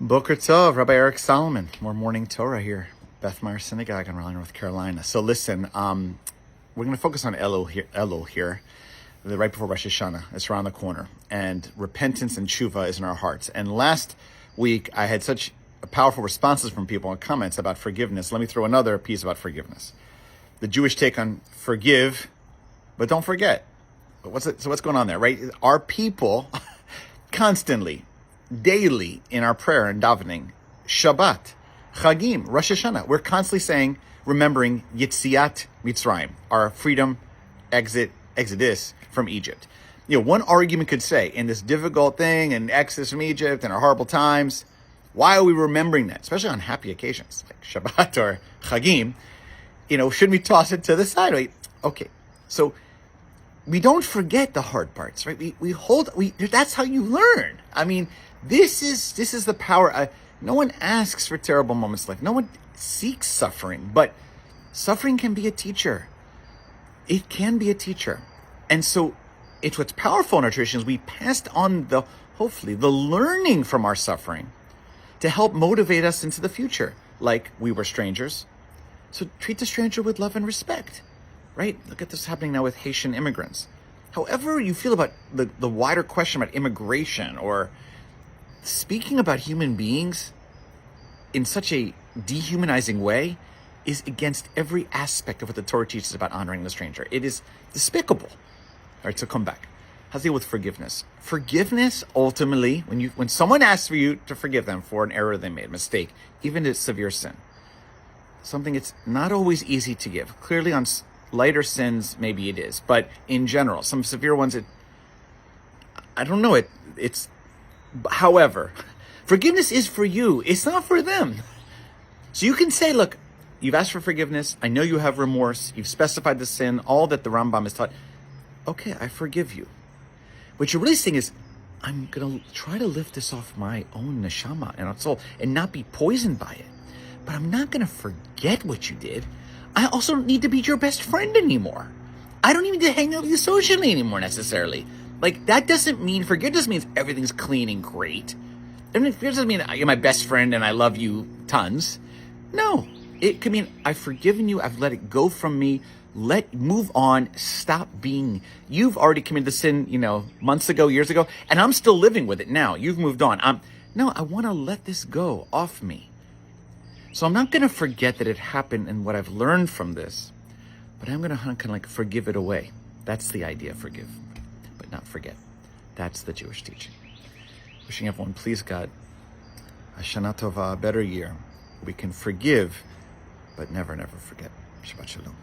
Boker Tov, Rabbi Eric Solomon. More morning Torah here, Beth Meyer Synagogue in Raleigh, North Carolina. So listen, we're going to focus on Elul here, right before Rosh Hashanah. It's around the corner, and repentance and tshuva is in our hearts. And last week, I had such powerful responses from people and comments about forgiveness. Let me throw another piece about forgiveness. The Jewish take on forgive, but don't forget. So what's going on there, right? Our people constantly, daily in our prayer and davening, Shabbat, Chagim, Rosh Hashanah, we're constantly saying, remembering Yetziat Mitzrayim, our freedom, exodus from Egypt. You know, one argument could say, in this difficult thing and exodus from Egypt and our horrible times, why are we remembering that? Especially on happy occasions like Shabbat or Chagim, shouldn't we toss it to the side? Right? Okay, so we don't forget the hard parts, right? That's how you learn. I mean, this is the power. No one asks for terrible moments like, no one seeks suffering, but suffering can be a teacher. It can be a teacher. And so it's what's powerful in our traditions. We passed on hopefully the learning from our suffering to help motivate us into the future. Like we were strangers. So treat the stranger with love and respect, right? Look at this happening now with Haitian immigrants. However you feel about the wider question about immigration or speaking about human beings in such a dehumanizing way is against every aspect of what the Torah teaches about honoring the stranger. It is despicable. All right, so come back. How to deal with forgiveness? Forgiveness, ultimately, when someone asks for you to forgive them for an error they made, a mistake, even a severe sin, something it's not always easy to give. Clearly on lighter sins, maybe it is, but in general, some severe ones, I don't know, it's, however, forgiveness is for you. It's not for them. So you can say, look, you've asked for forgiveness. I know you have remorse. You've specified the sin, all that the Rambam has taught. Okay, I forgive you. What you're really saying is, I'm going to try to lift this off my own neshama and soul and not be poisoned by it. But I'm not going to forget what you did. I also don't need to be your best friend anymore. I don't even need to hang out with you socially anymore necessarily. Like, that doesn't mean forgiveness means everything's clean and great. It doesn't mean you're my best friend and I love you tons. No, it could mean I've forgiven you. I've let it go from me. Move on. Stop being. You've already committed the sin, months ago, years ago, and I'm still living with it now. You've moved on. No, I want to let this go off me. So I'm not going to forget that it happened and what I've learned from this, but I'm going to kind of like forgive it away. That's the idea, forgive, but not forget. That's the Jewish teaching. Wishing everyone, please God, a Shana Tova, a better year. We can forgive, but never, never forget. Shabbat Shalom.